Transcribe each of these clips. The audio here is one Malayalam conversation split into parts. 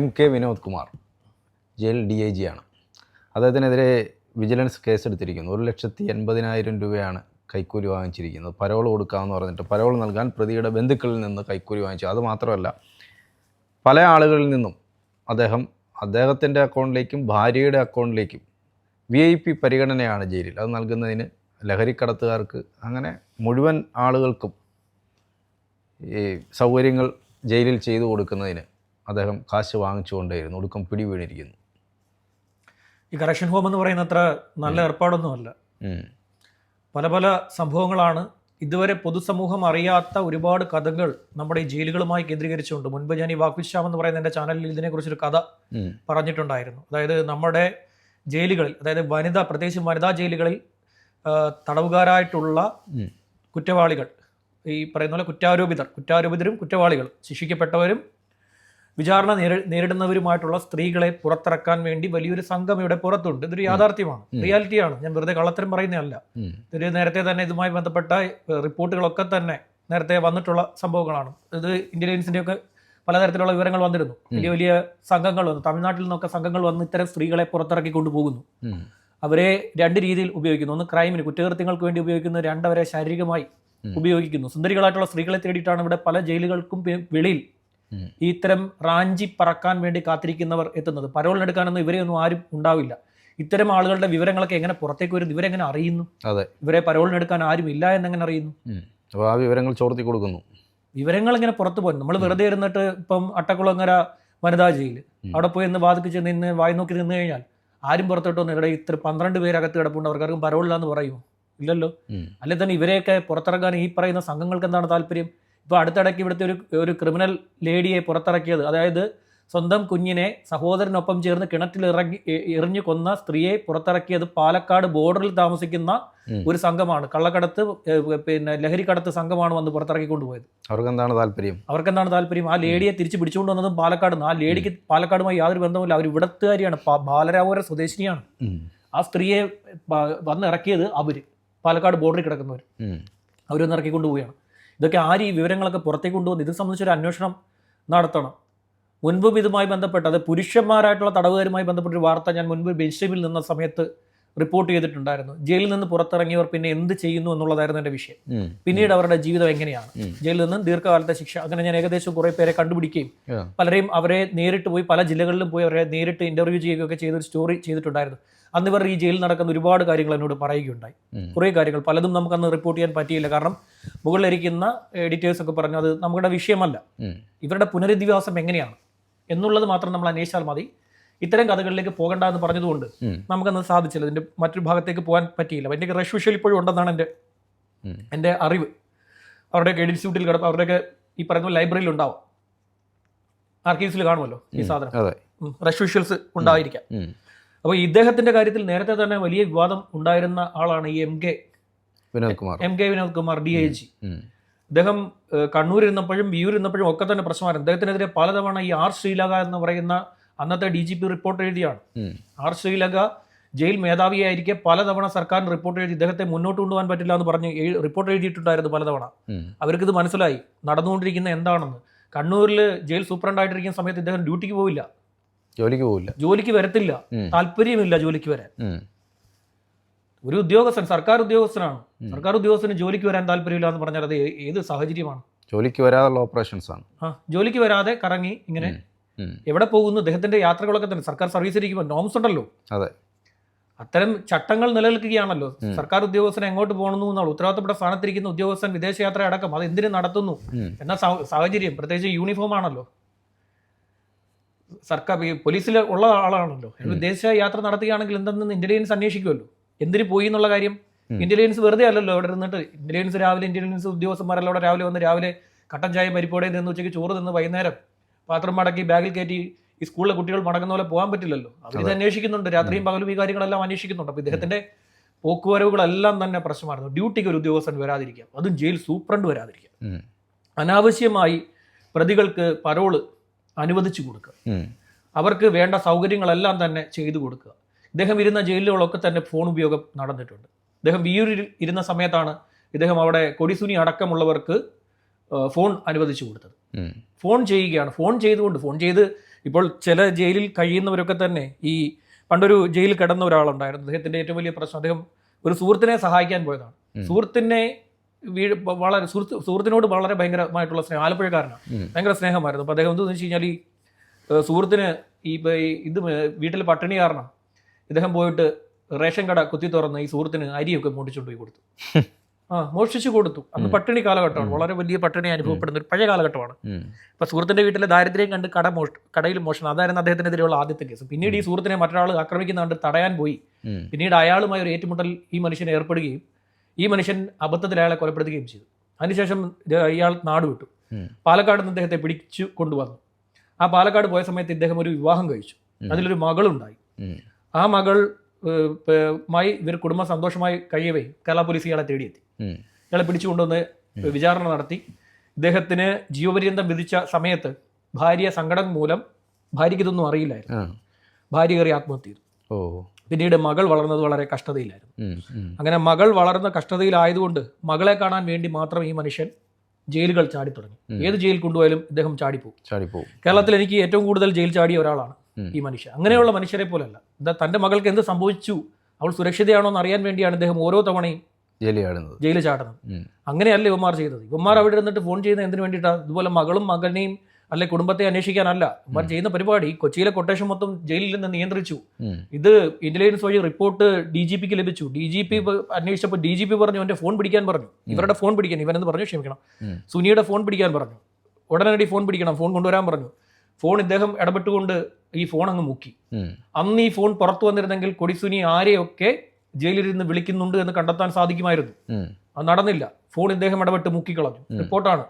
MK Vinod Kumar jail DIG ആണ്. അദ്ദേഹത്തിനെതിരെ വിജിലൻസ് കേസെടുത്തിരിക്കുന്നു. 1,80,000 രൂപയാണ് കൈക്കൂലി വാങ്ങിച്ചിരിക്കുന്നത്. പരോൾ കൊടുക്കാമെന്ന് പറഞ്ഞിട്ട് പരോൾ നൽകാൻ പ്രതിയുടെ ബന്ധുക്കളിൽ നിന്ന് കൈക്കൂലി വാങ്ങിച്ചു. അതുമാത്രമല്ല, പല ആളുകളിൽ നിന്നും അദ്ദേഹത്തിൻ്റെ അക്കൗണ്ടിലേക്കും ഭാര്യയുടെ അക്കൗണ്ടിലേക്കും VIP പരിഗണനയാണ് ജയിലിൽ. അത് നൽകുന്നതിന് ലഹരിക്കടത്തുകാർക്ക്, അങ്ങനെ മുഴുവൻ ആളുകൾക്കും ഈ സൗകര്യങ്ങൾ ജയിലിൽ ചെയ്തു കൊടുക്കുന്നതിന് അദ്ദേഹം കാശ് വാങ്ങിച്ചുകൊണ്ടേയിരുന്നു. ഒടുക്കം പിടിവീണിരിക്കുന്നു. ഈ കറക്ഷൻ ഹോം എന്ന് പറയുന്ന അത്ര നല്ല ഏർപ്പാടൊന്നുമല്ല. പല പല സംഭവങ്ങളാണ്. ഇതുവരെ പൊതുസമൂഹം അറിയാത്ത ഒരുപാട് കഥകൾ നമ്മുടെ ഈ ജയിലുകളുമായി കേന്ദ്രീകരിച്ചുകൊണ്ട്, മുൻപ് ഞാൻ ഈ വാക്വിശ്യാം എന്ന് പറയുന്ന എൻ്റെ ചാനലിൽ ഇതിനെക്കുറിച്ചൊരു കഥ പറഞ്ഞിട്ടുണ്ടായിരുന്നു. അതായത് നമ്മുടെ ജയിലുകളിൽ, അതായത് പ്രത്യേകിച്ചും വനിതാ ജയിലുകളിൽ തടവുകാരായിട്ടുള്ള കുറ്റവാളികൾ, ഈ പറയുന്ന പോലെ കുറ്റാരോപിതരും കുറ്റവാളികളും, ശിക്ഷിക്കപ്പെട്ടവരും വിചാരണ നേരിടുന്നവരുമായിട്ടുള്ള സ്ത്രീകളെ പുറത്തിറക്കാൻ വേണ്ടി വലിയൊരു സംഘം ഇവിടെ പുറത്തുണ്ട്. ഇതൊരു യാഥാർത്ഥ്യമാണ്, റിയാലിറ്റിയാണ്. ഞാൻ വെറുതെ കള്ളത്തരം പറയുന്നതല്ല. ഇതൊരു നേരത്തെ തന്നെ ഇതുമായി ബന്ധപ്പെട്ട റിപ്പോർട്ടുകളൊക്കെ തന്നെ നേരത്തെ വന്നിട്ടുള്ള സംഭവങ്ങളാണ്. ഇത് ഇന്റലിജൻസിന്റെ ഒക്കെ പലതരത്തിലുള്ള വിവരങ്ങൾ വന്നിരുന്നു. വലിയ വലിയ സംഘങ്ങൾ വന്നു, തമിഴ്നാട്ടിൽ നിന്നൊക്കെ സംഘങ്ങൾ വന്ന് ഇത്തരം സ്ത്രീകളെ പുറത്തിറക്കി കൊണ്ടുപോകുന്നു. അവരെ രണ്ട് രീതിയിൽ ഉപയോഗിക്കുന്നു. ഒന്ന് ക്രൈമിന്, കുറ്റകൃത്യങ്ങൾക്ക് വേണ്ടി ഉപയോഗിക്കുന്നു. രണ്ട്, അവരെ ശാരീരികമായി ഉപയോഗിക്കുന്നു. സുന്ദരികളായിട്ടുള്ള സ്ത്രീകളെ തേടിയിട്ടാണ് ഇവിടെ പല ജയിലുകൾക്കും വെളിയിൽ ഈ ഇത്തരം റാഞ്ചി പറക്കാൻ വേണ്ടി കാത്തിരിക്കുന്നവർ എത്തുന്നത്. പരോളിനെടുക്കാനൊന്നും ഇവരെയൊന്നും ആരും ഉണ്ടാവില്ല. ഇത്തരം ആളുകളുടെ വിവരങ്ങളൊക്കെ എങ്ങനെ പുറത്തേക്ക് വരും? ഇവരെങ്ങനെ അറിയുന്നു? ഇവരെ പരോളിനെടുക്കാൻ ആരും ഇല്ല എന്നെങ്ങനെ അറിയുന്നു? ആ വിവരങ്ങൾ ചോർത്തി കൊടുക്കുന്നു. വിവരങ്ങൾ ഇങ്ങനെ പുറത്തു പോകുന്നു. നമ്മൾ വെറുതെ ഇരുന്നിട്ട് ഇപ്പം അട്ടക്കുളങ്ങര വനിതാ ജയില് അവിടെ പോയി എന്ന് വാദിച്ച് നിന്ന് വായി നോക്കി നിന്ന് കഴിഞ്ഞാൽ ആരും പുറത്തോട്ട് വന്നു ഇവിടെ ഇത്ര 12 പേരകത്ത് കിടപ്പുണ്ട്, അവർക്കാർക്കും പരോളില്ലാന്ന് പറയുമോ? ഇല്ലല്ലോ. അല്ലെ തന്നെ ഇവരെയൊക്കെ പുറത്തിറക്കാൻ ഈ പറയുന്ന സംഘങ്ങൾക്ക് എന്താണ് താല്പര്യം? ഇപ്പോൾ അടുത്തിടയ്ക്ക് ഇവിടുത്തെ ഒരു ക്രിമിനൽ ലേഡിയെ പുറത്തിറക്കിയത്, അതായത് സ്വന്തം കുഞ്ഞിനെ സഹോദരനൊപ്പം ചേർന്ന് കിണറ്റിൽ എറിഞ്ഞു കൊന്ന സ്ത്രീയെ പുറത്തിറക്കിയത് പാലക്കാട് ബോർഡറിൽ താമസിക്കുന്ന ഒരു സംഘമാണ്. കള്ളക്കടത്ത്, ലഹരിക്കടത്ത് സംഘമാണ് വന്ന് പുറത്തിറക്കിക്കൊണ്ടുപോയത്. അവർക്കെന്താണ് താല്പര്യം? ആ ലേഡിയെ തിരിച്ച് പിടിച്ചുകൊണ്ട് വന്നതും പാലക്കാട് നിന്ന്. ആ ലേഡിക്ക് പാലക്കാടുമായി യാതൊരു ബന്ധവുമില്ല. അവർ ഇവിടത്തുകാരിയാണ്, ബാലരാപുര സ്വദേശിനിയാണ്. ആ സ്ത്രീയെ വന്ന് ഇറക്കിയത് പാലക്കാട് ബോർഡറിൽ കിടക്കുന്നവർ. അവരൊന്ന് ഇറക്കിക്കൊണ്ടുപോവുകയാണ്. ഇതൊക്കെ ആര് ഈ വിവരങ്ങളൊക്കെ പുറത്തേക്ക് കൊണ്ടുവന്ന് ഇത് സംബന്ധിച്ചൊരു അന്വേഷണം നടത്തണം. മുൻപും ഇതുമായി ബന്ധപ്പെട്ട്, അത് പുരുഷന്മാരായിട്ടുള്ള തടവുകാരുമായി ബന്ധപ്പെട്ടൊരു വാർത്ത ഞാൻ മുൻപ് ബെഞ്ചിൽ നിന്ന സമയത്ത് റിപ്പോർട്ട് ചെയ്തിട്ടുണ്ടായിരുന്നു. ജയിലിൽ നിന്ന് പുറത്തിറങ്ങിയവർ പിന്നെ എന്ത് ചെയ്യുന്നു എന്നുള്ളതായിരുന്നു എൻ്റെ വിഷയം. പിന്നീട് അവരുടെ ജീവിതം എങ്ങനെയാണ്, ജയിലിൽ നിന്ന് ദീർഘകാലത്തെ ശിക്ഷ, അങ്ങനെ ഞാൻ ഏകദേശം കുറേ പേരെ കണ്ടുപിടിക്കുകയും പലരെയും അവരെ നേരിട്ട് പോയി പല ജില്ലകളിലും പോയി അവരെ നേരിട്ട് ഇന്റർവ്യൂ ചെയ്യുകയൊക്കെ ചെയ്തൊരു സ്റ്റോറി ചെയ്തിട്ടുണ്ടായിരുന്നു. അന്ന് ഇവർ ഈ ജയിലിൽ നടക്കുന്ന ഒരുപാട് കാര്യങ്ങൾ എന്നോട് പറയുകയുണ്ടായി. കുറേ കാര്യങ്ങൾ, പലതും നമുക്കന്ന് റിപ്പോർട്ട് ചെയ്യാൻ പറ്റിയില്ല. കാരണം മുകളിലിരിക്കുന്ന എഡിറ്റേഴ്സ് ഒക്കെ പറഞ്ഞു അത് നമ്മുടെ വിഷയമല്ല. ഇവരുടെ പുനരധിവാസം എങ്ങനെയാണ് എന്നുള്ളത് മാത്രം നമ്മൾ അന്വേഷിച്ചാൽ മതി. ഇത്തരം കഥകളിലേക്ക് പോകണ്ട എന്ന് പറഞ്ഞതുകൊണ്ട് നമുക്കന്ന് സാധിച്ചില്ല. ഇതിന്റെ മറ്റൊരു ഭാഗത്തേക്ക് പോകാൻ പറ്റിയില്ല. എൻ്റെ റഷ് വിഷ്വൽ ഇപ്പോഴും ഉണ്ടെന്നാണ് എൻ്റെ അറിവ്. അവരുടെയൊക്കെ ഇൻസ്റ്റിറ്റ്യൂട്ടിൽ കിടപ്പ്, അവരുടെയൊക്കെ ഈ പറയുന്ന ലൈബ്രറിയിൽ ഉണ്ടാവും, ആർക്കീവ്സിൽ കാണുമല്ലോ ഈ സാധനം. റഷ് വിഷ്വൽസ് ഉണ്ടായിരിക്കാം. അപ്പോൾ ഇദ്ദേഹത്തിന്റെ കാര്യത്തിൽ നേരത്തെ തന്നെ വലിയ വിവാദം ഉണ്ടായിരുന്ന ആളാണ് ഈ MK വിനോദ് കുമാർ DIG. അദ്ദേഹം കണ്ണൂരിരുന്നപ്പോഴും വിയൂരിരുന്നപ്പോഴും ഒക്കെ തന്നെ പ്രശ്നമായിരുന്നു. അദ്ദേഹത്തിനെതിരെ പലതവണ ഈ R ശ്രീലക എന്ന് പറയുന്ന അന്നത്തെ DGP report എഴുതിയാണ്. R Sreelekha jail മേധാവിയായിരിക്കെ പലതവണ സർക്കാരിന് റിപ്പോർട്ട് എഴുതി ഇദ്ദേഹത്തെ മുന്നോട്ട് കൊണ്ടുപോകാൻ പറ്റില്ല എന്ന് പറഞ്ഞ് റിപ്പോർട്ട് എഴുതിയിട്ടുണ്ടായിരുന്നു പലതവണ. അവർക്കിത് മനസ്സിലായി നടന്നുകൊണ്ടിരിക്കുന്ന എന്താണെന്ന്. കണ്ണൂരിൽ ജയിൽ സൂപ്രണ്ടായിട്ടിരിക്കുന്ന സമയത്ത് ഇദ്ദേഹം ഡ്യൂട്ടിക്ക് പോവില്ല, ജോലിക്ക് വരത്തില്ല, താല്പര്യമില്ല ജോലിക്ക് വരാൻ. ഒരു ഉദ്യോഗസ്ഥൻ, സർക്കാർ ഉദ്യോഗസ്ഥനാണ്, സർക്കാർ ഉദ്യോഗസ്ഥന് ജോലിക്ക് വരാൻ താല്പര്യമില്ല എന്ന് പറഞ്ഞാൽ അത് ഏത് സാഹചര്യമാണ്? ജോലിക്ക് വരാതുള്ള ഓപ്പറേഷൻസ് ആണ്. ജോലിക്ക് വരാതെ കറങ്ങി ഇങ്ങനെ എവിടെ പോകുന്നു? അദ്ദേഹത്തിന്റെ യാത്രകളൊക്കെ തന്നെ സർക്കാർ സർവീസിലിരിക്കുമ്പോൾ നോംസ് ഉണ്ടല്ലോ, അത്തരം ചട്ടങ്ങൾ നിലനിൽക്കുകയാണല്ലോ. സർക്കാർ ഉദ്യോഗസ്ഥൻ എങ്ങോട്ട് പോകണമെന്നു എന്നുള്ള ഉത്തരവാദിത്തപ്പെട്ട സ്ഥാനത്തിരിക്കുന്ന ഉദ്യോഗസ്ഥൻ വിദേശയാത്ര അടക്കം അത് എന്തിനു നടത്തുന്നു എന്ന സാഹചര്യം, പ്രത്യേകിച്ച് യൂണിഫോം ആണല്ലോ. സർക്കാർ പോലീസിൽ ഉള്ള ആളാണല്ലോ. വിദേശ യാത്ര നടത്തുകയാണെങ്കിൽ എന്തെന്ന് ഇന്റലിജൻസ് അന്വേഷിക്കുമല്ലോ. എന്തിനു പോയി എന്നുള്ള കാര്യം ഇന്റലിജൻസ് വെറുതെ അല്ലല്ലോ അവിടെ ഇരുന്നിട്ട്. ഇന്റലിജൻസ് ഉദ്യോഗസ്ഥന്മാരെല്ലാം അവിടെ രാവിലെ കട്ടൻ ചായ പരിപ്പോടെ നിന്ന് ഉച്ചയ്ക്ക് ചോറ് നിന്ന് വൈകുന്നേരം പാത്രം മടക്കി ബാഗിൽ കയറ്റി ഈ സ്കൂളിലെ കുട്ടികൾ മടങ്ങുന്ന പോലെ പോകാൻ പറ്റില്ലല്ലോ. അവരിത് അന്വേഷിക്കുന്നുണ്ട്, രാത്രിയും പകലും ഈ കാര്യങ്ങളെല്ലാം അന്വേഷിക്കുന്നുണ്ട്. അപ്പോൾ ഇദ്ദേഹത്തിന്റെ പോക്കുവരവുകളെല്ലാം തന്നെ പ്രശ്നമായിരുന്നു. ഡ്യൂട്ടിക്ക് ഒരു ഉദ്യോഗസ്ഥൻ വരാതിരിക്കാം, അതും ജയിൽ സൂപ്രണ്ട് വരാതിരിക്കാം, അനാവശ്യമായി പ്രതികൾക്ക് പരോള് അനുവദിച്ചു കൊടുക്കുക, അവർക്ക് വേണ്ട സൗകര്യങ്ങളെല്ലാം തന്നെ ചെയ്തു കൊടുക്കുക. ഇദ്ദേഹം ഇരുന്ന ജയിലുകളൊക്കെ തന്നെ ഫോൺ ഉപയോഗം നടന്നിട്ടുണ്ട്. ഇദ്ദേഹം വിയൂരിൽ ഇരുന്ന സമയത്താണ് ഇദ്ദേഹം അവിടെ കൊടിസുനി അടക്കമുള്ളവർക്ക് ഫോൺ അനുവദിച്ചു കൊടുത്തത്. ഫോൺ ചെയ്യുകയാണ്, ഫോൺ ചെയ്ത് ഇപ്പോൾ ചില ജയിലിൽ കഴിയുന്നവരൊക്കെ തന്നെ ഈ പണ്ടൊരു ജയിലിൽ കിടന്ന ഒരാളുണ്ടായിരുന്നു. അദ്ദേഹത്തിന്റെ ഏറ്റവും വലിയ പ്രശ്നം, അദ്ദേഹം ഒരു സുഹൃത്തിനെ സഹായിക്കാൻ പോയതാണ്. സുഹൃത്തിനെ വളരെ സുഹൃത്തിനോട് വളരെ ഭയങ്കരമായിട്ടുള്ള സ്നേഹം, ആലപ്പുഴക്കാരനാണ്, ഭയങ്കര സ്നേഹമായിരുന്നു. അപ്പോൾ അദ്ദേഹം എന്താണെന്ന് വെച്ച് കഴിഞ്ഞാൽ ഈ സുഹൃത്തിന് ഇത് വീട്ടിൽ പട്ടിണി കാരണം ഇദ്ദേഹം പോയിട്ട് റേഷൻ കട കുത്തി തുറന്ന് ഈ സുഹൃത്തിന് അരിയൊക്കെ മോട്ടിച്ചുകൊണ്ട് പോയി കൊടുത്തു. മോഷ്ടിച്ചു കൊടുത്തു. അന്ന് പട്ടിണി കാലഘട്ടമാണ്, വളരെ വലിയ പട്ടിണി അനുഭവപ്പെടുന്ന ഒരു പഴയ കാലഘട്ടമാണ്. അപ്പൊ സുഹൃത്തിന്റെ വീട്ടിലെ ദാരിദ്ര്യം കണ്ട് കടയിൽ മോഷണം, അതായിരുന്നു അദ്ദേഹത്തിനെതിരെയുള്ള ആദ്യത്തെ കേസ്. പിന്നീട് ഈ സുഹൃത്തിനെ മറ്റൊരാൾ ആക്രമിക്കുന്ന കണ്ട് തടയാൻ പോയി. പിന്നീട് അയാളുമായി ഒരു ഏറ്റുമുട്ടൽ ഈ മനുഷ്യൻ ഏർപ്പെടുകയും ഈ മനുഷ്യൻ അബദ്ധത്തിൽ അയാളെ കൊലപ്പെടുത്തുകയും ചെയ്തു. അതിനുശേഷം ഇയാൾ നാട് വിട്ടു. പാലക്കാട് നിന്ന് ഇദ്ദേഹത്തെ പിടിച്ചു കൊണ്ടുവന്നു. ആ പാലക്കാട് പോയ സമയത്ത് ഇദ്ദേഹം ഒരു വിവാഹം കഴിച്ചു. അതിലൊരു മകളുണ്ടായി. ആ മകൾ ഇവർ കുടുംബം സന്തോഷമായി കഴിയവേ കേരള പോലീസ് ഇയാളെ തേടിയെത്തി. ഇയാളെ പിടിച്ചുകൊണ്ടുവന്ന് വിചാരണ നടത്തി. ഇദ്ദേഹത്തിന് ജീവപര്യന്തം വിധിച്ച സമയത്ത് ഭാര്യ സങ്കടം മൂലം, ഭാര്യയ്ക്ക് ഇതൊന്നും അറിയില്ലായിരുന്നു, ഭാര്യ കയറി ആത്മഹത്യ ചെയ്തു. പിന്നീട് മകൾ വളർന്നത് വളരെ കഷ്ടതയിലായിരുന്നു. അങ്ങനെ മകൾ വളർന്ന കഷ്ടതയിലായതുകൊണ്ട് മകളെ കാണാൻ വേണ്ടി മാത്രം ഈ മനുഷ്യൻ ജയിലുകൾ ചാടി തുടങ്ങി. ഏത് ജയിൽ കൊണ്ടുപോയാലും ഇദ്ദേഹം ചാടിപ്പോവും. കേരളത്തിൽ എനിക്ക് ഏറ്റവും കൂടുതൽ ജയിൽ ചാടിയ ഒരാളാണ് ഈ മനുഷ്യൻ. അങ്ങനെയുള്ള മനുഷ്യരെ പോലല്ല. തന്റെ മകൾക്ക് എന്ത് സംഭവിച്ചു, അവൾ സുരക്ഷിതയാണോ എന്ന് അറിയാൻ വേണ്ടിയാണ് ഇദ്ദേഹം ഓരോ തവണയും ജയിലിൽ ചാടുന്നത്. അങ്ങനെയല്ല ഇവന്മാർ ചെയ്തത്. ഇവന്മാർ അവിടെ ഇരുന്നിട്ട് ഫോൺ ചെയ്യുന്നത് എന്തിനു വേണ്ടിയിട്ടാണ്? ഇതുപോലെ മകളും മകനെയും അല്ലെ കുടുംബത്തെ അന്വേഷിക്കാനല്ല. ഇവർ ചെയ്യുന്ന പരിപാടി കൊച്ചിയിലെ കൊട്ടേഷൻ മൊത്തം ജയിലിൽ നിന്ന് നിയന്ത്രിച്ചു. ഇത് ഇന്റലിജൻസ് വഴി റിപ്പോർട്ട് DGPക്ക് ലഭിച്ചു. DGP അന്വേഷിച്ചപ്പോൾ DGP പറഞ്ഞു എന്റെ ഫോൺ പിടിക്കാൻ പറഞ്ഞു, ഇവരുടെ ഫോൺ പിടിക്കാൻ, ഇവനെന്ന് പറഞ്ഞു, ക്ഷമിക്കണം, സുനിയുടെ ഫോൺ പിടിക്കാൻ പറഞ്ഞു. ഉടനടി ഫോൺ പിടിക്കണം, ഫോൺ കൊണ്ടുവരാൻ പറഞ്ഞു. ഫോൺ ഇദ്ദേഹം ഇടപെട്ടുകൊണ്ട് ഈ ഫോൺ അങ്ങ് മുക്കി. അന്ന് ഈ ഫോൺ പുറത്തു വന്നിരുന്നെങ്കിൽ കൊടിസുനി ആരെയൊക്കെ ജയിലിലിരുന്ന് വിളിക്കുന്നുണ്ട് എന്ന് കണ്ടെത്താൻ സാധിക്കുമായിരുന്നു. അത് നടന്നില്ല. ഫോൺ ഇദ്ദേഹം ഇടപെട്ട് മുക്കിക്കളഞ്ഞു. റിപ്പോർട്ടാണ്.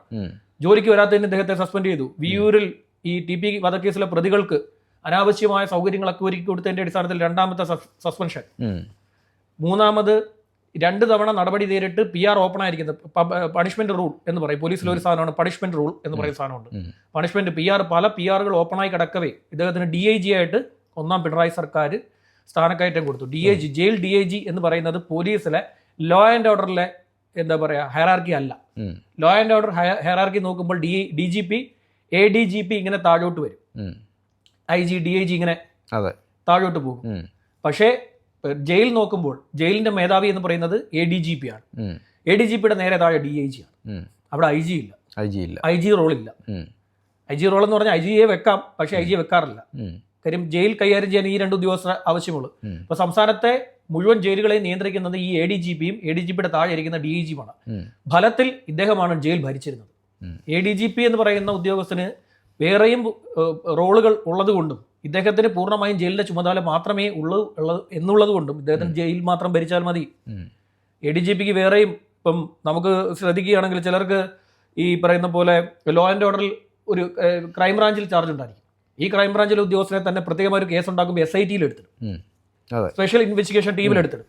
ജോലിക്ക് വരാത്തതിന് ഇദ്ദേഹത്തെ സസ്പെൻഡ് ചെയ്തു. വിയൂരിൽ ഈ TP വധക്കേസിലെ പ്രതികൾക്ക് അനാവശ്യമായ സൗകര്യങ്ങളൊക്കെ ഒരുക്കി കൊടുത്തതിന്റെ അടിസ്ഥാനത്തിൽ രണ്ടാമത്തെ സസ്പെൻഷൻ. മൂന്നാമത് 2 തവണ നടപടി നേരിട്ട് PR ഓപ്പൺ ആയിരിക്കുന്നത്. പണിഷ്മെന്റ് റൂൾ എന്ന് പറയും. പോലീസിൽ ഒരു സാധനമാണ് പണിഷ്മെന്റ് റൂൾ എന്ന് പറയുന്ന സാധനമുണ്ട്. പണിഷ്മെന്റ് പല PRകൾ ഓപ്പണായി കിടക്കവേ ഇദ്ദേഹത്തിന് DIG ആയിട്ട് 1ാം പിണറായി സർക്കാർ സ്ഥാനക്കയറ്റം കൊടുത്തു. ജയിൽ DIG എന്ന് പറയുന്നത് പോലീസിലെ ലോ ആൻഡ് ഓർഡറിലെ എന്താ പറയാ ഹയറാർക്കി അല്ല. ലോ ആൻഡ് ഓർഡർ ഹയറാർക്കി നോക്കുമ്പോൾ DGP ADGP ഇങ്ങനെ താഴോട്ട് വരും. IG DIG ഇങ്ങനെ താഴോട്ട് പോകും. പക്ഷേ ജയിൽ നോക്കുമ്പോൾ ജയിലിന്റെ മേധാവി എന്ന് പറയുന്നത് ADGP ആണ്. ADGPയുടെ നേരെ താഴെ DIG ആണ്. അവിടെ IG ഇല്ല. IG റോൾ ഇല്ല. IG റോൾ എന്ന് പറഞ്ഞാൽ IG വെക്കാം, പക്ഷെ IG വെക്കാറില്ല. കാര്യം ജയിൽ കൈകാര്യം ചെയ്യാൻ ഈ 2 ഉദ്യോഗസ്ഥർ ആവശ്യമുള്ളൂ. അപ്പൊ സംസ്ഥാനത്തെ മുഴുവൻ ജയിലുകളെയും നിയന്ത്രിക്കുന്നത് ഈ ADGPയും ADGPയുടെ താഴെ ഇരിക്കുന്ന DIGയുമാണ്. ഫലത്തിൽ ഇദ്ദേഹമാണ് ജയിൽ ഭരിച്ചിരുന്നത്. ADGP എന്ന് പറയുന്ന ഉദ്യോഗസ്ഥന് വേറെയും റോളുകൾ ഉള്ളതുകൊണ്ടും ഇദ്ദേഹത്തിന് പൂർണ്ണമായും ജയിലിന്റെ ചുമതല മാത്രമേ ഉള്ളൂ എന്നുള്ളത് കൊണ്ടും ഇദ്ദേഹത്തിന് ജയിൽ മാത്രം ഭരിച്ചാൽ മതി. ADGPക്ക് വേറെയും ഇപ്പം നമുക്ക് ശ്രദ്ധിക്കുകയാണെങ്കിൽ ചിലർക്ക് ഈ പറയുന്ന പോലെ ലോ ആൻഡ് ഓർഡറിൽ ഒരു ക്രൈംബ്രാഞ്ചിൽ ചാർജ് ഉണ്ടായിരിക്കും. ഈ ക്രൈംബ്രാഞ്ചിലെ ഉദ്യോഗസ്ഥരെ തന്നെ പ്രത്യേകമായ ഒരു കേസ് ഉണ്ടാക്കുമ്പോൾ SITയിൽ എടുത്തിടും, സ്പെഷ്യൽ ഇൻവെസ്റ്റിഗേഷൻ ടീമിൽ എടുത്തിടും.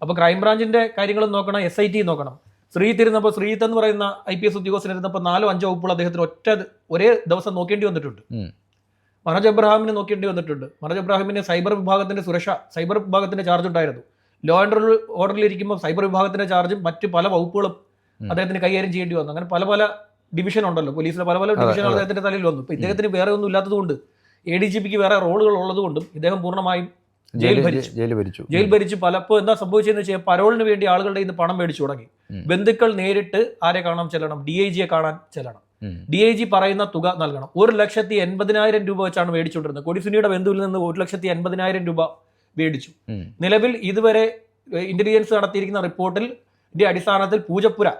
അപ്പൊ ക്രൈംബ്രാഞ്ചിന്റെ കാര്യങ്ങളും നോക്കണം, SIT നോക്കണം. ശ്രീജിത്ത് ഇരുന്നപ്പോൾ ശ്രീജിത്ത് എന്ന് പറയുന്ന IPS ഉദ്യോഗസ്ഥനിരുന്നപ്പോൾ 4-5 വകുപ്പുകൾ അദ്ദേഹത്തിന് ഒരേ ദിവസം നോക്കേണ്ടി വന്നിട്ടുണ്ട്. മനോജ് എബ്രഹാമിന് നോക്കേണ്ടി വന്നിട്ടുണ്ട്. മനോജ് എബ്രഹാമിന് സൈബർ വിഭാഗത്തിന്റെ സൈബർ വിഭാഗത്തിന്റെ ചാർജ് ഉണ്ടായിരുന്നു. ലോ ആൻഡ് ഓർഡറിൽ ഇരിക്കുമ്പോൾ സൈബർ വിഭാഗത്തിന്റെ ചാർജും മറ്റ് പല വകുപ്പുകളും അദ്ദേഹത്തിന് കൈകാര്യം ചെയ്യേണ്ടി വന്നു. അങ്ങനെ പല ഡിവിഷൻ ഉണ്ടല്ലോ, പോലീസിലെ പല ഡിവിഷനുകൾ അദ്ദേഹത്തിന്റെ തലയിൽ വന്നു. ഇപ്പൊ ഇദ്ദേഹത്തിന് വേറെ ഒന്നും ഇല്ലാത്തതുകൊണ്ട് ADGPക്ക് വേറെ റോളുകൾ ഉള്ളതുകൊണ്ടും ഇദ്ദേഹം പൂർണ്ണമായും ജയിൽ ഭരിച്ചു. പലപ്പോൾ എന്താ സംഭവിച്ചതെന്ന് വെച്ചാൽ പരോളിന് വേണ്ടി ആളുകളുടെ ഇന്ന് പണം മേടിച്ചു തുടങ്ങി. ബന്ധുക്കൾ നേരിട്ട് ആരെ കാണാൻ ചെല്ലണം? DIGയെ കാണാൻ ചെല്ലണം. DIG പറയുന്ന തുക നൽകണം. 1,80,000 രൂപ വെച്ചാണ് മേടിച്ചുകൊണ്ടിരുന്നത്. കൊടിസുനിയുടെ ബന്ധുവിൽ നിന്ന് 1,80,000 രൂപ മേടിച്ചു. നിലവിൽ ഇതുവരെ ഇന്റലിജൻസ് നടത്തിയിരിക്കുന്ന റിപ്പോർട്ടിൽ അടിസ്ഥാനത്തിൽ പൂജപ്പുര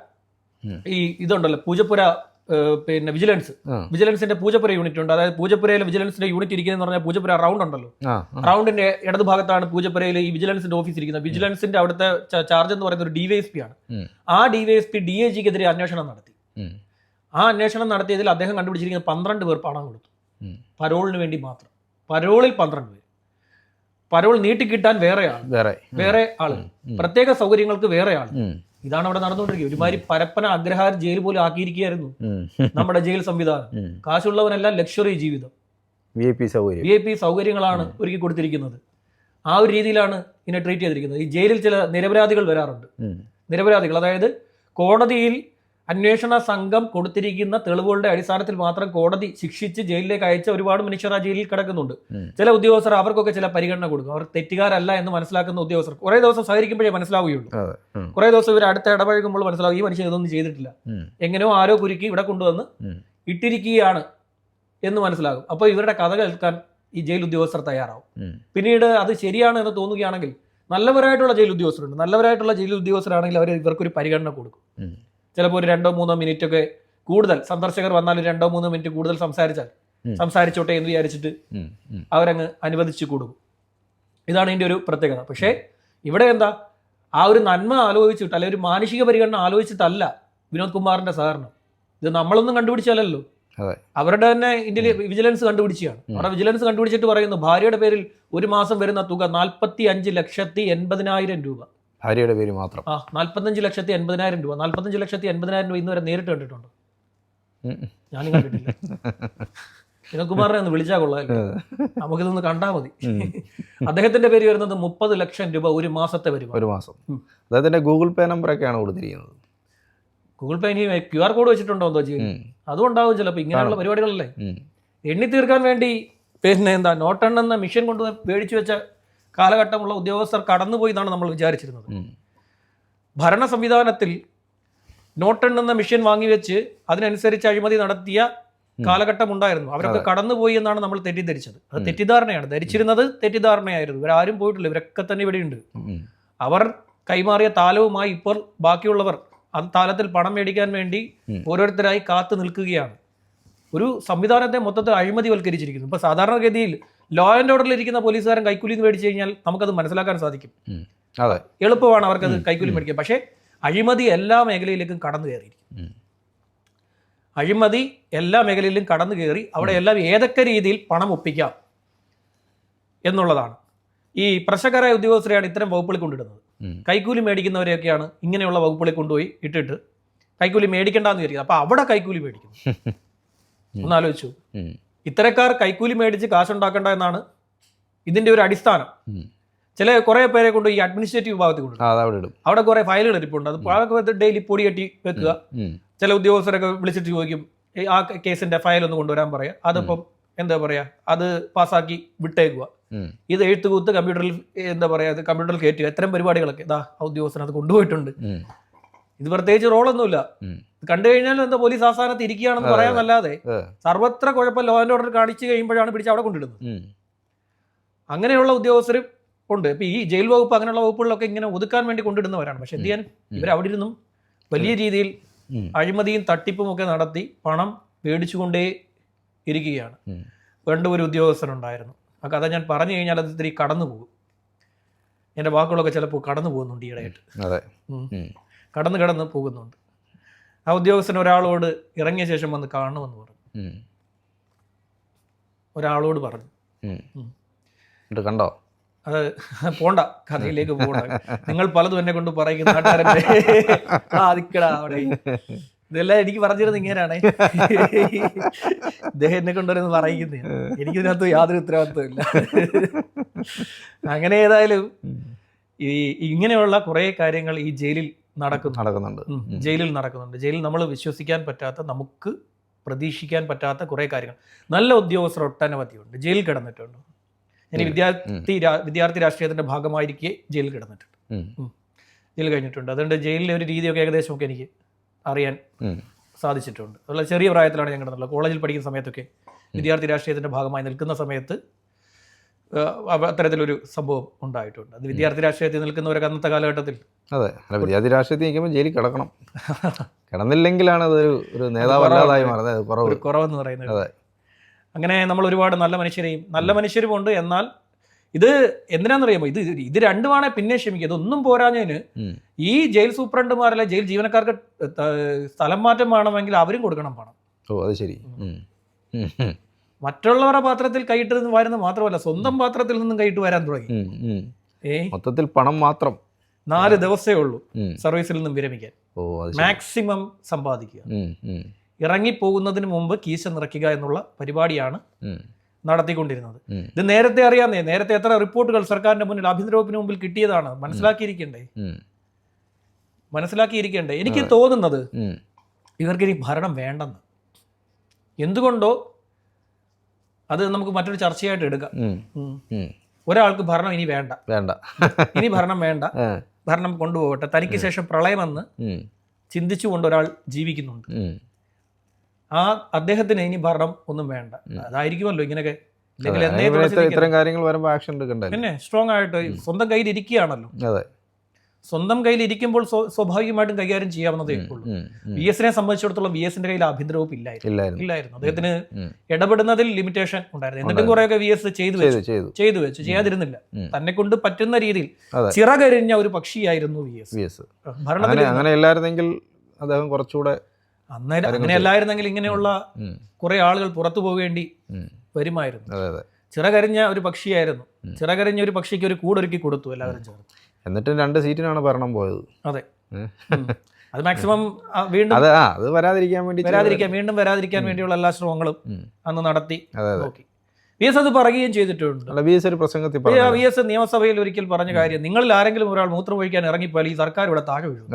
ഇതുണ്ടല്ലോ, പൂജപ്പുര പിന്നെ വിജിലൻസിന്റെ പൂജപ്പുര യൂണിറ്റ് ഉണ്ട്. അതായത് പൂജപ്പുരയിലെ വിജിലൻസിന്റെ യൂണിറ്റ് ഇരിക്കുന്നത് പറഞ്ഞാൽ പൂജപ്പുര റൗണ്ട് ഉണ്ടല്ലോ, റൗണ്ടിന്റെ ഇടതുഭാഗത്താണ് പൂജപ്പുരയിൽ ഈ വിജിലൻസിന്റെ ഓഫീസ് ഇരിക്കുന്നത്. വിജിലൻസിന്റെ അവിടുത്തെ ചാർജ് എന്ന് പറയുന്നത് ഒരു DYSP ആണ്. ആ DYSP DIGക്കെതിരെ അന്വേഷണം നടത്തി. ആ അന്വേഷണം നടത്തിയതിൽ അദ്ദേഹം കണ്ടുപിടിച്ചിരിക്കുന്നത് 12 പേർ പണം കൊടുത്തു പരോളിന് വേണ്ടി മാത്രം. പരോളിൽ 12 പേർ. പരോൾ നീട്ടിക്കിട്ടാൻ വേറെ ആള്, പ്രത്യേക സൗകര്യങ്ങൾക്ക് വേറെ ആള്. ഇതാണ് അവിടെ നടന്നുകൊണ്ടിരിക്കുക. ഒരുമാതിരി പരപ്പന അഗ്രഹാര ജയിൽ പോലും ആക്കിയിരിക്കുകയായിരുന്നു നമ്മുടെ ജയിൽ സംവിധാനം. കാശുള്ളവനെല്ലാം ലക്ഷറി ജീവിതം, VIP സൗകര്യങ്ങളാണ് ഒരുക്കി കൊടുത്തിരിക്കുന്നത്. ആ ഒരു രീതിയിലാണ് ഇതിനെ ട്രീറ്റ് ചെയ്തിരിക്കുന്നത്. ഈ ജയിലിൽ ചില നിരപരാധികൾ വരാറുണ്ട്. നിരപരാധികൾ, അതായത് കോടതിയിൽ അന്വേഷണ സംഘം കൊടുത്തിരിക്കുന്ന തെളിവുകളുടെ അടിസ്ഥാനത്തിൽ മാത്രം കോടതി ശിക്ഷിച്ച് ജയിലിലേക്ക് അയച്ച ഒരുപാട് മനുഷ്യർ ആ ജയിലിൽ കിടക്കുന്നുണ്ട്. ചില ഉദ്യോഗസ്ഥർ അവർക്കൊക്കെ ചില പരിഗണന കൊടുക്കും. അവർ തെറ്റുകാരല്ല എന്ന് മനസ്സിലാക്കുന്ന ഉദ്യോഗസ്ഥർ കുറേ ദിവസം സഹകരിക്കുമ്പോഴേ മനസ്സിലാവുകയുള്ളൂ. കുറേ ദിവസം ഇവർ അടുത്ത ഇടപഴകുമ്പോൾ മനസ്സിലാവും ഈ മനുഷ്യൻ ഇതൊന്നും ചെയ്തിട്ടില്ല, എങ്ങനെയോ ആരോ കുരുക്കി ഇവിടെ കൊണ്ടുവന്ന് ഇട്ടിരിക്കുകയാണ് എന്ന് മനസ്സിലാകും. അപ്പോൾ ഇവരുടെ കഥ കേൾക്കാൻ ഈ ജയിൽ ഉദ്യോഗസ്ഥർ തയ്യാറാവും. പിന്നീട് അത് ശരിയാണ് എന്ന് തോന്നുകയാണെങ്കിൽ നല്ലവരായിട്ടുള്ള ജയിൽ ഉദ്യോഗസ്ഥരുണ്ട്. നല്ലവരായിട്ടുള്ള ജയിൽ ഉദ്യോഗസ്ഥരാണെങ്കിൽ അവർ ഇവർക്കൊരു പരിഗണന കൊടുക്കും. ചിലപ്പോൾ ഒരു 2-3 മിനിറ്റ് ഒക്കെ കൂടുതൽ സന്ദർശകർ വന്നാൽ 2-3 മിനിറ്റ് കൂടുതൽ സംസാരിച്ചോട്ടെ എന്ന് വിചാരിച്ചിട്ട് അവരങ്ങ് അനുവദിച്ചു കൊടുക്കും. ഇതാണ് ഇതിൻ്റെ ഒരു പ്രത്യേകത. പക്ഷേ ഇവിടെ എന്താ, ആ ഒരു നന്മ ആലോചിച്ചിട്ട് അല്ലെങ്കിൽ ഒരു മാനുഷിക പരിഗണന ആലോചിച്ചിട്ടല്ല വിനോദ് കുമാറിന്റെ സഹകരണം. ഇത് നമ്മളൊന്നും കണ്ടുപിടിച്ചാലല്ലോ, അവരുടെ തന്നെ ഇന്ത്യയിൽ വിജിലൻസ് കണ്ടുപിടിച്ചാണ്. അവിടെ വിജിലൻസ് കണ്ടുപിടിച്ചിട്ട് പറയുന്നു ഭാര്യയുടെ പേരിൽ ഒരു മാസം വരുന്ന തുക 45,80,000 രൂപ. ഭാര്യയുടെ പേര് മാത്രം 45,80,000 രൂപ. 45,80,000 രൂപ ഇന്ന് വരെ നേരിട്ട് കണ്ടിട്ടുണ്ടോ? ഞാനും കണ്ടിട്ടില്ല. വിനോദ് കുമാറിനെ ഒന്ന് വിളിച്ചാൽ കൊള്ളാമല്ലോ, നമുക്കിതൊന്ന് കണ്ടാൽ മതി. അദ്ദേഹത്തിന്റെ പേര് വരുന്നത് 30 ലക്ഷം രൂപ ഒരു മാസത്തെ വരുമാനം. ഒരു മാസം. അദ്ദേഹത്തിന്റെ ഗൂഗിൾ പേ നമ്പറൊക്കെയാണ് കൊടുത്തിരിക്കുന്നത്. ഗൂഗിൾ പേ ഇനി QR കോഡ് വെച്ചിട്ടുണ്ടോ എന്തോ ചെയ്യും, അതും ഉണ്ടാവും ചിലപ്പോൾ. ഇങ്ങനെയുള്ള പരിപാടികളല്ലേ എണ്ണി തീർക്കാൻ വേണ്ടി പിന്നെ എന്താ നോട്ടെണ്ണുന്ന മിഷൻ കൊണ്ട് മേടിച്ചു വെച്ച കാലഘട്ടമുള്ള ഉദ്യോഗസ്ഥർ കടന്നുപോയി എന്നാണ് നമ്മൾ വിചാരിച്ചിരുന്നത്. ഭരണ സംവിധാനത്തിൽ നോട്ടെണ്ണുന്ന മിഷൻ വാങ്ങിവെച്ച് അതിനനുസരിച്ച് അഴിമതി നടത്തിയ കാലഘട്ടം ഉണ്ടായിരുന്നു. അവരൊക്കെ കടന്നുപോയി എന്നാണ് നമ്മൾ തെറ്റിദ്ധരിച്ചത്. അത് തെറ്റിദ്ധാരണയാണ്. ധരിച്ചിരുന്നത് തെറ്റിദ്ധാരണയായിരുന്നു. ഇവരാരും പോയിട്ടില്ല, ഇവരൊക്കെ തന്നെ ഇവിടെയുണ്ട്. അവർ കൈമാറിയ താലവുമായി ഇപ്പോൾ ബാക്കിയുള്ളവർ ആ താലത്തിൽ പണം മേടിക്കാൻ വേണ്ടി ഓരോരുത്തരായി കാത്തു നിൽക്കുകയാണ്. ഒരു സംവിധാനത്തെ മൊത്തത്തിൽ അഴിമതിവൽക്കരിച്ചിരിക്കുന്നു. ഇപ്പൊ സാധാരണഗതിയിൽ ലോ ആൻഡ് ഓർഡറിൽ ഇരിക്കുന്ന പോലീസുകാരൻ കൈക്കൂലി മേടിച്ചു കഴിഞ്ഞാൽ നമുക്കത് മനസ്സിലാക്കാൻ സാധിക്കും. എളുപ്പമാണ് അവർക്കത് കൈക്കൂലി മേടിക്കുക. പക്ഷേ അഴിമതി എല്ലാ മേഖലയിലേക്കും കടന്നു കയറിയിരിക്കും. അഴിമതി എല്ലാ മേഖലയിലും കടന്നു കയറി അവിടെ എല്ലാം ഏതൊക്കെ രീതിയിൽ പണം ഒപ്പിക്കാം എന്നുള്ളതാണ്. ഈ പ്രശ്നക്കാരായ ഉദ്യോഗസ്ഥരെയാണ് ഇത്തരം വകുപ്പുകളിൽ കൊണ്ടിടുന്നത്. കൈക്കൂലി മേടിക്കുന്നവരെയൊക്കെയാണ് ഇങ്ങനെയുള്ള വകുപ്പുകളിൽ കൊണ്ടുപോയി ഇട്ടിട്ട് കൈക്കൂലി മേടിക്കേണ്ടെന്ന് വിചാരിക്കുന്നത്. അപ്പൊ അവിടെ കൈക്കൂലി മേടിക്കും. ഒന്നാലോചിച്ചു, ഇത്തരക്കാർ കൈക്കൂലി മേടിച്ച് കാശുണ്ടാക്കേണ്ട എന്നാണ് ഇതിന്റെ ഒരു അടിസ്ഥാനം. കുറെ പേരെ കൊണ്ട് ഈ അഡ്മിനിസ്ട്രേറ്റീവ് വിഭാഗത്തിൽ കൊണ്ടുവരും. അവിടെ കുറെ ഫയലുകൾ ഇരിപ്പുണ്ട്. അത് ഡെയിലി പൊടി കെട്ടി വെക്കുക. ചില ഉദ്യോഗസ്ഥരൊക്കെ വിളിച്ചിട്ട് ചോദിക്കും ആ കേസിന്റെ ഫയൽ ഒന്ന് കൊണ്ടുവരാൻ പറയാം. അതിപ്പം എന്താ പറയാ, അത് പാസ്സാക്കി വിട്ടേക്കുക. ഇത് എഴുത്തുകൂത്ത് കമ്പ്യൂട്ടറിൽ എന്താ പറയാ, അത് കമ്പ്യൂട്ടറിൽ കയറ്റുക. ഇത്തരം പരിപാടികളൊക്കെ ഇതാ ഉദ്യോഗസ്ഥൻ അത് കൊണ്ടുപോയിട്ടുണ്ട്. ഇത് പ്രത്യേകിച്ച് റോളൊന്നുമില്ല. കണ്ടു കഴിഞ്ഞാൽ എന്താ പോലീസ് ആസ്ഥാനത്ത് ഇരിക്കുകയാണെന്ന് പറയാനല്ലാതെ സർവത്ര കുഴപ്പം ലോ ആൻഡ് ഓർഡർ കാണിച്ചു കഴിയുമ്പോഴാണ് പിടിച്ച് അവിടെ കൊണ്ടിടുന്നത്. അങ്ങനെയുള്ള ഉദ്യോഗസ്ഥരും ഉണ്ട്. ഇപ്പൊ ഈ ജയിൽ വകുപ്പ് അങ്ങനെയുള്ള വകുപ്പുകളിലൊക്കെ ഇങ്ങനെ ഒതുക്കാൻ വേണ്ടി കൊണ്ടിടുന്നവരാണ്. പക്ഷെ എന്ത് ചെയ്യാൻ, ഇവർ അവിടെ ഇരുന്നും വലിയ രീതിയിൽ അഴിമതിയും തട്ടിപ്പും ഒക്കെ നടത്തി പണം മേടിച്ചുകൊണ്ടേ ഇരിക്കുകയാണ്. വേണ്ട ഒരു ഉദ്യോഗസ്ഥനുണ്ടായിരുന്നു. ആ കഥ ഞാൻ പറഞ്ഞു കഴിഞ്ഞാൽ അത് ഇത്തിരി കടന്നു പോകും. എൻ്റെ വാക്കുകളൊക്കെ ചിലപ്പോൾ കടന്നു പോകുന്നുണ്ട് ഈയിടെയായിട്ട്. കടന്നു പോകുന്നുണ്ട്. ആ ഉദ്യോഗസ്ഥൻ ഒരാളോട് ഇറങ്ങിയ ശേഷം വന്ന് കാണണമെന്ന് പറഞ്ഞു. ഒരാളോട് പറഞ്ഞു. കണ്ടോ? അത് പോണ്ട, കഥയിലേക്ക് പോകണ്ട. നിങ്ങൾ പലതും എന്നെ കൊണ്ട് പറയുന്ന നാട്ടുകാരൻ്റെ അതിക്കടാ അവിടെ ഇതെല്ലാം എനിക്ക് പറഞ്ഞിരുന്നത് ഇങ്ങനെയാണേ. ഇദ്ദേഹം എന്നെ കൊണ്ടുവരുന്നത് പറയിക്കുന്നേ. എനിക്കിതിനകത്ത് യാതൊരു ഉത്തരവാദിത്വം ഇല്ല. അങ്ങനെ ഏതായാലും ഈ ഇങ്ങനെയുള്ള കുറെ കാര്യങ്ങൾ ഈ ജയിലിൽ നടക്കുന്നുണ്ട്. ജയിലിൽ നമ്മൾ വിശ്വസിക്കാൻ പറ്റാത്ത, നമുക്ക് പ്രതീക്ഷിക്കാൻ പറ്റാത്ത കുറെ കാര്യങ്ങൾ. നല്ല ഉദ്യോഗസ്ഥർ ഒട്ടനവധിയുണ്ട്, ജയിലിൽ കിടന്നിട്ടുണ്ട്. ഇനി വിദ്യാർത്ഥി രാഷ്ട്രീയത്തിന്റെ ഭാഗമായിരിക്കെ ജയിലിൽ കിടന്നിട്ടുണ്ട്, ജയിൽ കഴിഞ്ഞിട്ടുണ്ട്. അതുകൊണ്ട് ജയിലിലെ ഒരു രീതിയൊക്കെ ഏകദേശമൊക്കെ എനിക്ക് അറിയാൻ സാധിച്ചിട്ടുണ്ട്. അതുപോലെ ചെറിയ പ്രായത്തിലാണ് ഞാൻ കിടന്നുള്ളത്. കോളേജിൽ പഠിക്കുന്ന സമയത്തൊക്കെ വിദ്യാർത്ഥി രാഷ്ട്രീയത്തിന്റെ ഭാഗമായി നിൽക്കുന്ന സമയത്ത് അത്തരത്തിലൊരു സംഭവം ഉണ്ടായിട്ടുണ്ട്. അത് വിദ്യാർത്ഥി രാഷ്ട്രീയത്തിൽ നിൽക്കുന്നവരൊക്കെ അന്നത്തെ കാലഘട്ടത്തിൽ വിദ്യാർത്ഥി രാഷ്ട്രീയത്തിൽ നിൽക്കുമ്പോൾ ജയിലിൽ കിടക്കണം. കിടന്നില്ലെങ്കിലാണ് അതൊരു നേതാവല്ലാതായി മാറുന്നത്, കുറവെന്ന് പറയുന്നത്. അങ്ങനെ നമ്മൾ ഒരുപാട് നല്ല മനുഷ്യരുമുണ്ട്. എന്നാൽ ഇത് എന്തിനാണെന്നറിയാമോ, ഇത് രണ്ടുമാണെ പിന്നെ ക്ഷമിക്കുക. ഇതൊന്നും പോരാഞ്ഞതിന് ഈ ജയിൽ സൂപ്രണ്ടുമാരല്ല ജയിൽ ജീവനക്കാർക്ക് സ്ഥലം മാറ്റം വേണമെങ്കിൽ അവരും കൊടുക്കണം പണം. അത് ശരി. മറ്റുള്ളവരുടെ പാത്രത്തിൽ കൈയിട്ട് വരുന്നത് മാത്രമല്ല, സ്വന്തം പാത്രത്തിൽ നിന്നും കൈയിട്ട് വരാൻ തുടങ്ങി. മൊത്തത്തിൽ പണം മാത്രം. 4 ദിവസമേ ഉള്ളൂ സർവീസിൽ നിന്നും വിരമിക്കാൻ. മാക്സിമം സമ്പാദിക്കുക. ഇറങ്ങിപ്പോകുന്നതിന് മുമ്പ് കീശ നിറയ്ക്കുക എന്നുള്ള പരിപാടിയാണ് നടത്തിക്കൊണ്ടിരുന്നത്. ഇത് നേരത്തെ അറിയാന്നേ. നേരത്തെ എത്ര റിപ്പോർട്ടുകൾ സർക്കാരിന്റെ മുന്നിൽ, ആഭ്യന്തര വകുപ്പിന് മുമ്പിൽ കിട്ടിയതാണ്. മനസ്സിലാക്കിയിരിക്കണ്ടേ. എനിക്ക് തോന്നുന്നത് ഇവർക്കിനി ഭരണം വേണ്ടെന്ന്. എന്തുകൊണ്ടോ അത് നമുക്ക് മറ്റൊരു ചർച്ചയായിട്ട് എടുക്കാം. ഒരാൾക്ക് ഭരണം ഇനി വേണ്ട, ഇനി ഭരണം വേണ്ട, ഭരണം കൊണ്ടുപോകട്ടെ, തനിക്ക് ശേഷം പ്രളയമെന്ന് ചിന്തിച്ചുകൊണ്ട് ഒരാൾ ജീവിക്കുന്നുണ്ട്. ആ അദ്ദേഹത്തിന് ഇനി ഭരണം ഒന്നും വേണ്ട. അതായിരിക്കുമല്ലോ ഇങ്ങനെയൊക്കെ. ഇത്തരം കാര്യങ്ങൾ വരുമ്പോൾ ആക്ഷൻ എടുക്കണ്ടേ? പിന്നെ സ്ട്രോങ് ആയിട്ട് സ്വന്തം കയ്യിൽ ഇരിക്കുകയാണല്ലോ. സ്വന്തം കയ്യിൽ ഇരിക്കുമ്പോൾ സ്വാഭാവികമായിട്ടും കൈകാര്യം ചെയ്യാവുന്നതേ ഉള്ളൂ. വി എസിനെ സംബന്ധിച്ചിടത്തോളം വി എസിന്റെ കയ്യിൽ ആഭ്യന്തര വകുപ്പ് ഇല്ലായിരുന്നു. അദ്ദേഹത്തിന് ഇടപെടുന്നതിൽ ലിമിറ്റേഷൻ ഉണ്ടായിരുന്നു. എന്നിട്ടും കുറെയൊക്കെ വി എസ് ചെയ്തു വെച്ചു, ചെയ്യാതിരുന്നില്ല. തന്നെ കൊണ്ട് പറ്റുന്ന രീതിയിൽ ചിറകരിഞ്ഞ ഒരു പക്ഷിയായിരുന്നു വി എസ്. ഭരണത്തിൽ അദ്ദേഹം കുറച്ചുകൂടെ അങ്ങനെയല്ലായിരുന്നെങ്കിൽ ഇങ്ങനെയുള്ള കുറെ ആളുകൾ പുറത്തു പോകേണ്ടി വരുമായിരുന്നു. ചിറകരിഞ്ഞ ഒരു പക്ഷിയായിരുന്നു. ചിറകരിഞ്ഞ ഒരു പക്ഷിക്ക് ഒരു കൂടൊരുക്കി കൊടുത്തു എല്ലാവരും ചേർന്ന്. എന്നിട്ട് 2 സീറ്റിനാണ് ഭരണം പോയത്. അതെ, അത് മാക്സിമം വീണ്ടും വീണ്ടും വരാതിരിക്കാൻ വേണ്ടിയുള്ള എല്ലാ ശ്രമങ്ങളും അന്ന് നടത്തി നോക്കി. വി എസ് അത് പറയുകയും ചെയ്തിട്ടുണ്ട്. വി എസ് നിയമസഭയിൽ ഒരിക്കൽ പറഞ്ഞ കാര്യം, നിങ്ങളിൽ ആരെങ്കിലും ഒരാൾ മൂത്രമൊഴിക്കാൻ ഇറങ്ങിപ്പോയാൽ ഈ സർക്കാർ ഇവിടെ താഴെ വീഴും.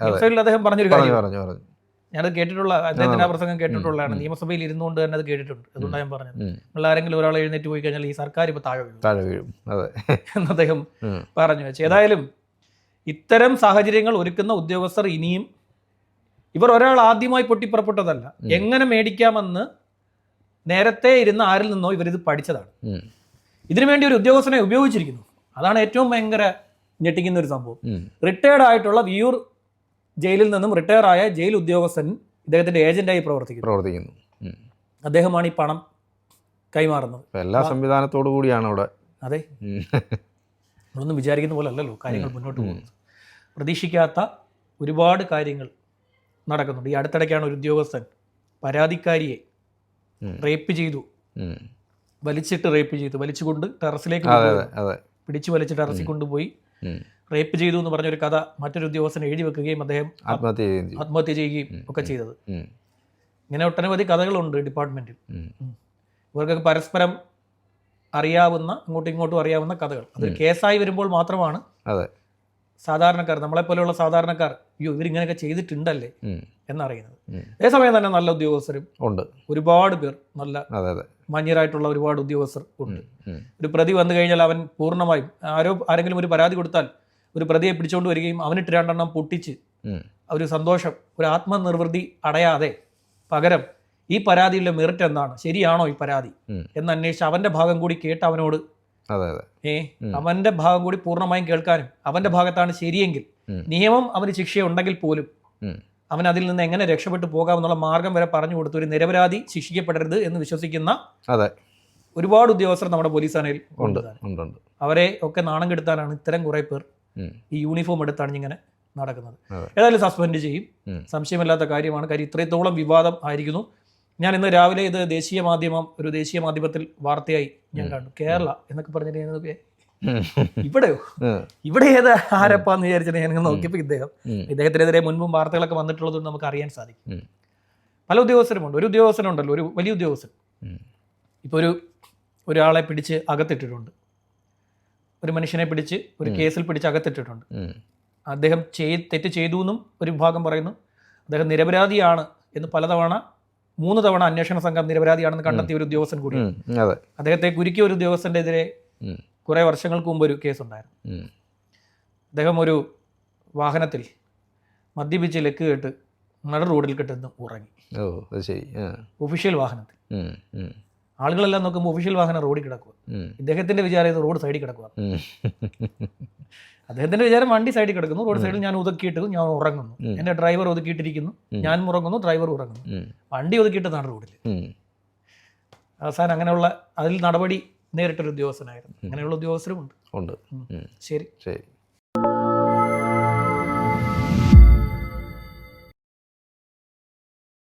നിയമസഭയിൽ അദ്ദേഹം പറഞ്ഞൊരു കാര്യം ഞാനത് കേട്ടിട്ടുള്ള, അദ്ദേഹത്തിന്റെ ആ പ്രസംഗം കേട്ടിട്ടുള്ളതാണ്. നിയമസഭയിൽ ഇരുന്നുകൊണ്ട് തന്നെ അത് കേട്ടിട്ടുണ്ട്. അതുകൊണ്ടാണ് ഞാൻ പറഞ്ഞത്, നിങ്ങൾ ആരെങ്കിലും ഒരാൾ എഴുന്നേറ്റ് പോയി കഴിഞ്ഞാൽ ഈ സർക്കാർ ഇപ്പൊ താഴെ വീഴും എന്ന് അദ്ദേഹം പറഞ്ഞു വെച്ചു. ഏതായാലും ഇത്തരം സാഹചര്യങ്ങൾ ഒരുക്കുന്ന ഉദ്യോഗസ്ഥർ ഇനിയും, ഇവർ ഒരാൾ ആദ്യമായി പൊട്ടിപ്പുറപ്പെട്ടതല്ല. എങ്ങനെ മേടിക്കാമെന്ന് നേരത്തെ ഇരുന്ന ആരിൽ നിന്നോ ഇവരിത് പഠിച്ചതാണ്. ഇതിനുവേണ്ടി ഒരു ഉദ്യോഗസ്ഥനെ ഉപയോഗിച്ചിരിക്കുന്നു. അതാണ് ഏറ്റവും ഭയങ്കര ഞെട്ടിക്കുന്ന ഒരു സംഭവം. റിട്ടയർഡ് ആയിട്ടുള്ള വിയൂർ ജയിലിൽ നിന്നും റിട്ടയർ ആയ ജയിൽ ഉദ്യോഗസ്ഥൻ ഇദ്ദേഹത്തിന്റെ ഏജന്റായി പ്രവർത്തിക്കുന്നു. അദ്ദേഹമാണ് ഈ പണം കൈമാറുന്നത്. എല്ലാ സംവിധാനത്തോടു കൂടിയാണ് അവിടെ. അതെ, നമ്മളൊന്നും വിചാരിക്കുന്ന പോലെ അല്ലല്ലോ കാര്യങ്ങൾ മുന്നോട്ട് പോകുന്നത്. പ്രതീക്ഷിക്കാത്ത ഒരുപാട് കാര്യങ്ങൾ നടക്കുന്നുണ്ട്. ഈ അടുത്തിടയ്ക്കാണ് ഒരു ഉദ്യോഗസ്ഥൻ പരാതിക്കാരിയെ റേപ്പ് ചെയ്തു, വലിച്ചുകൊണ്ട് ടെറസിലേക്ക് പിടിച്ചു വലിച്ച് ടെറസിൽ കൊണ്ടുപോയി റേപ്പ് ചെയ്തു എന്ന് പറഞ്ഞൊരു കഥ മറ്റൊരു ഉദ്യോഗസ്ഥൻ എഴുതി വെക്കുകയും അദ്ദേഹം ആത്മഹത്യ ചെയ്യുകയും ഒക്കെ ചെയ്തത്. ഇങ്ങനെ ഒട്ടനവധി കഥകളുണ്ട് ഡിപ്പാർട്ട്മെന്റിൽ. ഇവർക്കൊക്കെ പരസ്പരം അറിയാവുന്ന, അങ്ങോട്ടും ഇങ്ങോട്ടും അറിയാവുന്ന കഥകൾ. അത് കേസായി വരുമ്പോൾ മാത്രമാണ് സാധാരണക്കാർ, നമ്മളെപ്പോലെയുള്ള സാധാരണക്കാർ, അയ്യോ ഇവരിങ്ങനെയൊക്കെ ചെയ്തിട്ടുണ്ടല്ലേ എന്നറിയുന്നത്. അതേസമയം തന്നെ നല്ല ഉദ്യോഗസ്ഥരും ഉണ്ട്, ഒരുപാട് പേർ നല്ല മാന്യരായിട്ടുള്ള ഒരുപാട് ഉദ്യോഗസ്ഥർ ഉണ്ട്. ഒരു പ്രതി വന്നു കഴിഞ്ഞാൽ അവൻ പൂർണ്ണമായും, ആരെങ്കിലും ഒരു പരാതി കൊടുത്താൽ ഒരു പ്രതിയെ പിടിച്ചുകൊണ്ട് വരികയും അവനിട്ട് 2 എണ്ണം പൊട്ടിച്ച് ഒരു സന്തോഷം, ഒരു ആത്മനിർവൃത്തി അടയാതെ പകരം ഈ പരാതിയിലെ മെറിറ്റ് എന്താണ്, ശരിയാണോ ഈ പരാതി എന്ന് അന്വേഷിച്ച് അവന്റെ ഭാഗം കൂടി കേട്ട് അവനോട് അവന്റെ ഭാഗം കൂടി പൂർണ്ണമായും കേൾക്കാനും, അവന്റെ ഭാഗത്താണ് ശരിയെങ്കിൽ നിയമം അവന് ശിക്ഷയുണ്ടെങ്കിൽ പോലും അവൻ അതിൽ നിന്ന് എങ്ങനെ രക്ഷപ്പെട്ടു പോകാമെന്നുള്ള മാർഗം വരെ പറഞ്ഞു കൊടുത്തു. ഒരു നിരപരാധി ശിക്ഷിക്കപ്പെടരുത് എന്ന് വിശ്വസിക്കുന്ന ഒരുപാട് ഉദ്യോഗസ്ഥർ നമ്മുടെ പോലീസ് സേനയിൽ ഉണ്ട്. അവരെ ഒക്കെ നാണം കെടുത്താനാണ് ഇത്തരം കുറെ പേർ ഈ യൂണിഫോം എടുത്താണ് ഇങ്ങനെ നടക്കുന്നത്. ഏതായാലും സസ്പെൻഡ് ചെയ്യും, സംശയമില്ലാത്ത കാര്യമാണ്. കാര്യം ഇത്രത്തോളം വിവാദം ആയിരിക്കുന്നു. ഞാൻ ഇന്ന് രാവിലെ ഇത് ഒരു ദേശീയ മാധ്യമത്തിൽ വാർത്തയായി ഞാൻ കണ്ടു. കേരള എന്നൊക്കെ പറഞ്ഞിട്ട് ഇവിടെ ഏത് ആരപ്പാന്ന് വിചാരിച്ചിട്ട് ഞാൻ നോക്കിയപ്പോൾ ഇദ്ദേഹത്തിനെതിരെ മുൻപും വാർത്തകളൊക്കെ വന്നിട്ടുള്ളത് നമുക്ക് അറിയാൻ സാധിക്കും. പല ഉദ്യോഗസ്ഥരുമുണ്ട്. ഒരു ഉദ്യോഗസ്ഥനുണ്ടല്ലോ, ഒരു വലിയ ഉദ്യോഗസ്ഥൻ, ഇപ്പോൾ ഒരാളെ പിടിച്ച് അകത്തിട്ടിട്ടുണ്ട്. ഒരു മനുഷ്യനെ പിടിച്ച് ഒരു കേസിൽ പിടിച്ച് അകത്തിട്ടിട്ടുണ്ട്. അദ്ദേഹം തെറ്റ് ചെയ്തു എന്നും ഒരു വിഭാഗം പറയുന്നു. അദ്ദേഹം നിരപരാധിയാണ് എന്ന് 3 തവണ അന്വേഷണ സംഘം നിരപരാധിയാണെന്ന് കണ്ടെത്തിയ ഒരു ഉദ്യോഗസ്ഥൻ കൂടി. അദ്ദേഹത്തെ കുരുക്കിയ ഒരു ഉദ്യോഗസ്ഥന്റെ എതിരെ കുറെ വർഷങ്ങൾക്ക് മുമ്പ് ഒരു കേസ് ഉണ്ടായിരുന്നു. അദ്ദേഹം ഒരു വാഹനത്തിൽ മദ്യപിച്ച് ലക്ക് കേട്ട് നട റോഡിൽ കിട്ടുന്നു ഉറങ്ങി. ഒഫീഷ്യൽ വാഹനത്തിൽ. ആളുകളെല്ലാം നോക്കുമ്പോൾ ഒഫീഷ്യൽ വാഹനം റോഡിൽ കിടക്കുക. ഇദ്ദേഹത്തിന്റെ വിചാരം ഇത് റോഡ് സൈഡിൽ കിടക്കുക. അദ്ദേഹത്തിന്റെ വിചാരം വണ്ടി സൈഡിൽ കിടക്കുന്നു, റോഡ് സൈഡിൽ ഞാൻ ഒതുക്കിയിട്ട് ഞാൻ ഉറങ്ങുന്നു, എന്റെ ഡ്രൈവർ ഒതുക്കിയിട്ടിരിക്കുന്നു, ഞാൻ ഉറങ്ങുന്നു, ഡ്രൈവർ ഉറങ്ങുന്നു, വണ്ടി ഒതുക്കിയിട്ടതാണ് റോഡിൽ. അവസാനം അങ്ങനെയുള്ള അതിൽ നടപടി നേരിട്ടൊരു ഉദ്യോഗസ്ഥനായിരുന്നു. അങ്ങനെയുള്ള ഉദ്യോഗസ്ഥരും ഉണ്ട്. ശരി.